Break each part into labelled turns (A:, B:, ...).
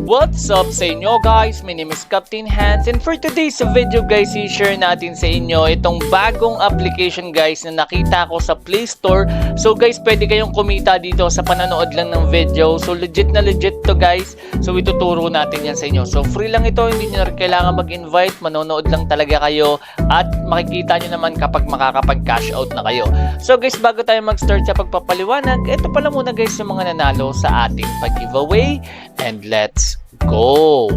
A: What's up sa inyo guys? My name is Captain Hans, and for today's video guys, i-share natin sa inyo itong bagong application guys na nakita ko sa Play Store. So guys, pwede kayong kumita dito sa pananood lang ng video. So legit na legit to guys. So ituturo natin yan sa inyo. So free lang ito, hindi nyo na kailangan mag-invite, manonood lang talaga kayo at makikita nyo naman kapag makakapag-cash out na kayo. So guys, bago tayo mag-start sa pagpapaliwanag, ito pala muna guys yung mga nanalo sa ating pag-giveaway, and let's go!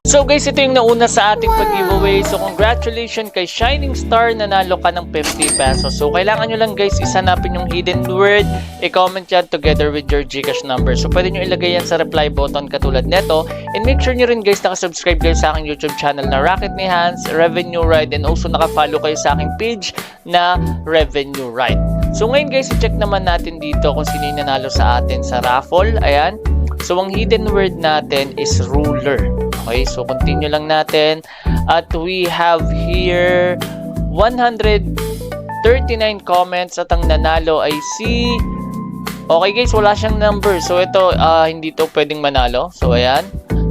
A: So guys, ito yung nauna sa ating pag-giveaway. So congratulations kay Shining Star, nanalo ka ng 50 pesos. So kailangan nyo lang guys, isanapin yung hidden word, i-comment yan together with your Gcash number. So pwede nyo ilagay yan sa reply button katulad neto. And make sure nyo rin guys, nakasubscribe kayo sa aking YouTube channel na Rocket ni Hans, Revenue Ride, and also nakafollow kayo sa aking page na Revenue Ride. So ngayon guys, i-check naman natin dito kung sino yung nanalo sa atin sa raffle. Ayan. So ang hidden word natin is ruler. Okay, so continue lang natin. At we have here 139 comments at ang nanalo ay si... Okay guys, wala siyang number. So ito, hindi to pwedeng manalo. So ayan.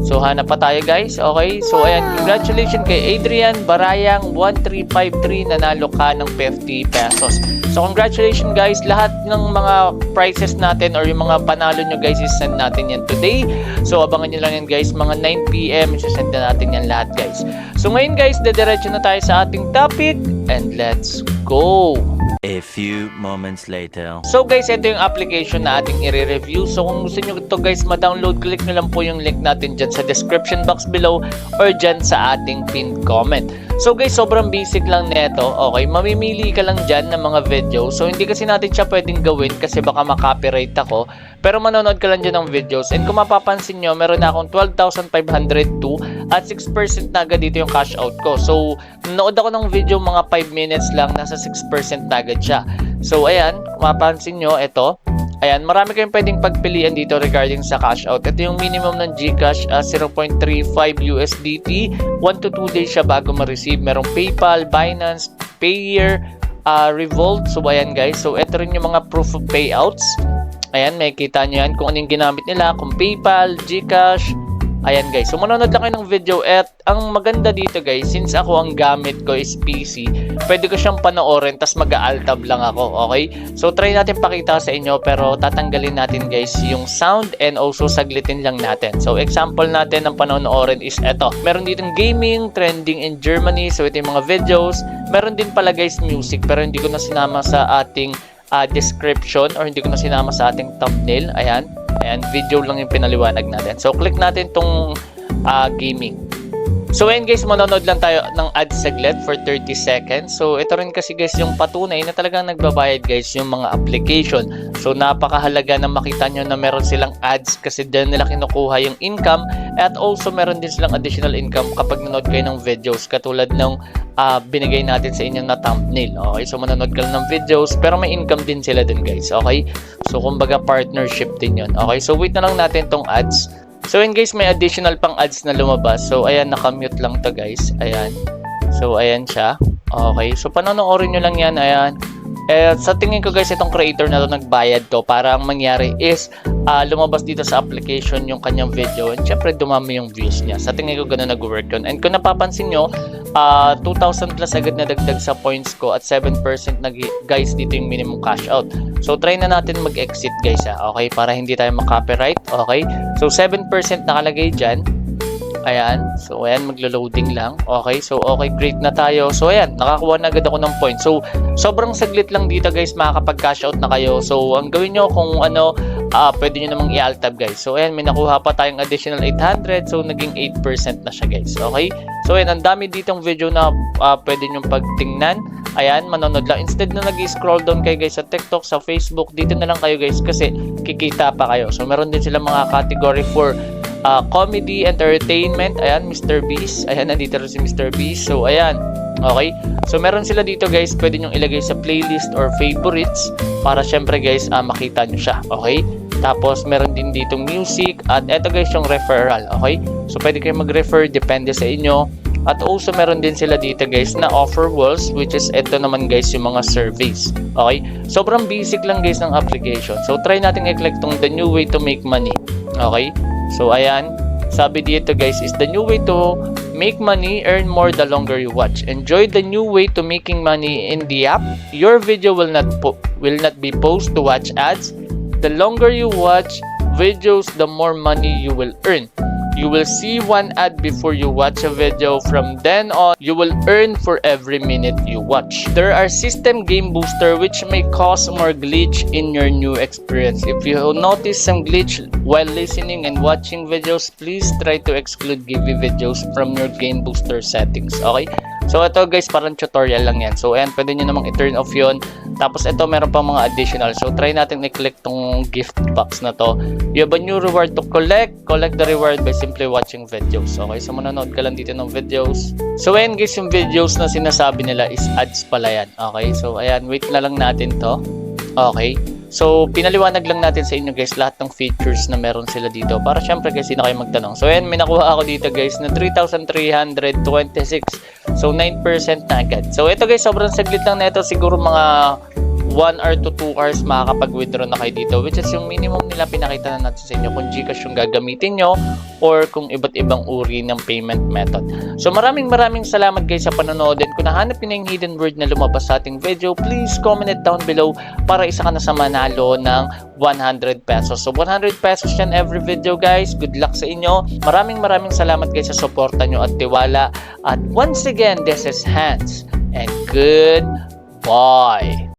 A: So hanap pa tayo guys. Okay, so ayan. Congratulations kay Adrian Barayang 1353, nanalo ka ng 50 pesos. So congratulations guys. Lahat ng mga prizes natin or yung mga panalo nyo guys, is-send natin yan today. So abangan nyo lang yan guys. Mga 9 PM, isa-send na natin yan lahat guys. So ngayon guys, dediretso na tayo sa ating topic. And let's go!
B: A few moments later.
A: So guys, ito yung application na ating i-review. So kung gusto nyo ito guys ma-download, click nyo lang po yung link natin dyan sa description box below or dyan sa ating pinned comment. So guys, sobrang basic lang neto. Okay, mamimili ka lang dyan ng mga video. So hindi kasi natin siya pwedeng gawin kasi baka makopyright ako. Pero manonood ka lang dyan ng videos. And kung mapapansin nyo, meron na akong 12,502 at 6% na agad dito yung cash out ko. So nanood ako ng video mga 5 minutes lang, nasa 6% na agad siya. So ayan, kung mapapansin nyo, ito. Ayan, marami kayong pwedeng pagpilian dito regarding sa cash out. Ito yung minimum ng Gcash, 0.35 USDT. 1 to 2 days siya bago ma-receive. Merong PayPal, Binance, Payeer, Revolt. So ayan guys, so ito rin yung mga proof of payouts. Ayan, makikita nyo yan kung anong ginamit nila, kung PayPal, Gcash. Ayan guys, so manonood lang kayo ng video. At ang maganda dito guys, since ako ang gamit ko is PC, pwede ko siyang panoorin tas mag-aaltab lang ako, okay? So try natin pakita sa inyo, pero tatanggalin natin guys yung sound and also saglitin lang natin. So example natin ng panonoorin is eto. Meron ditong gaming, trending in Germany. So ito yung mga videos. Meron din pala guys music, pero hindi ko na sinama sa ating description or hindi ko na sinama sa ating thumbnail. Ayan. Ayan, video lang yung pinaliwanag natin. So, click natin tong gaming. So, ayan guys, manonood lang tayo ng ads saglit for 30 seconds. So, ito rin kasi guys yung patunay na talagang nagbabayad guys yung mga application. So, napakahalaga na makita nyo na meron silang ads kasi dyan nila kinukuha yung income. At also, meron din silang additional income kapag nanood kayo ng videos katulad ng binigay natin sa inyo na thumbnail. Okay, so manonood ka lang ng videos pero may income din sila dun guys. Okay, so kumbaga partnership din yun. Okay, so wait na lang natin tong ads. So yun guys, may additional pang ads na lumabas. So ayan, nakamute lang to guys. Ayan, so ayan siya. Okay, so panonoorin nyo lang yan. Ayan. Sa tingin ko guys, itong creator na to nagbayad to para ang mangyari is lumabas dito sa application yung kanyang video, and syempre dumami yung views niya. Sa tingin ko ganun nag-work yun. And kung napapansin nyo, 2,000 plus agad na dagdag sa points ko at 7% na guys dito yung minimum cash out. So try na natin mag-exit guys okay, para hindi tayo makopyright. Okay, so 7% nakalagay dyan. Ayan, so ayan, maglo-loading lang. Okay, so okay, great na tayo. So ayan, nakakuha na agad ako ng points. So sobrang saglit lang dito guys, makakapag-cash out na kayo. So ang gawin nyo kung ano, pwede nyo namang i-altab guys. So ayan, may nakuha pa tayong additional 800. So naging 8% na siya guys. Okay, so ayan, ang dami ditong video na pwede nyo pagtingnan. Ayan, manonood lang. Instead na nag-scroll down kayo guys sa TikTok, sa Facebook, dito na lang kayo guys kasi kikita pa kayo. So meron din sila mga category for comedy, entertainment. Ayan, Mr. Beast. Ayan, nandito rin si Mr. Beast. So, ayan. Okay. So, meron sila dito guys. Pwede nyo ilagay sa playlist or favorites para syempre guys, makita nyo siya. Okay. Tapos, meron din dito music. At eto guys, yung referral. Okay. So, pwede kayo mag-refer. Depende sa inyo. At also, meron din sila dito guys na offer walls, which is eto naman guys yung mga surveys. Okay. Sobrang basic lang guys ng application. So, try natin i-click tong the new way to make money. Okay. So, ayan. Sabi dito guys, is the new way to make money, earn more the longer you watch. Enjoy the new way to making money in the app. Your video will not be paused to watch ads. The longer you watch videos, the more money you will earn. You will see one ad before you watch a video. From then on, you will earn for every minute you watch. There are system game booster which may cause more glitch in your new experience. If you notice some glitch while listening and watching videos, please try to exclude giveaway videos from your game booster settings. Okay? So ito guys, parang tutorial lang yan. So ayan, pwede nyo namang i-turn off yun. Tapos ito, meron pa mga additional. So try natin i-click tong gift box na to. You have a new reward to collect. Collect the reward by simply watching videos. Okay, so manonood ka lang dito ng videos. So ayan guys, yung videos na sinasabi nila is ads pala yan. Okay, so ayan, wait na lang natin to. Okay. So, pinaliwanag lang natin sa inyo guys lahat ng features na meron sila dito. Para syempre guys, hindi na kayo magtanong. So, ayan, may nakuha ako dito guys na 3,326. So, 9% na agad. So, ito guys, sobrang saglit lang na ito. Siguro mga 1 or to 2 hours makakapag-withdraw na kayo dito, which is yung minimum nila pinakita na natin sa inyo kung Gcash yung gagamitin nyo or kung iba't ibang uri ng payment method. So maraming salamat guys sa panonood, and kung nahanap nyo na yung hidden word na lumabas sa ating video, please comment it down below para isa ka na sa manalo ng 100 pesos. So 100 pesos yan every video guys. Good luck sa inyo. Maraming salamat guys sa suporta nyo at tiwala. At once again, this is Hans and goodbye.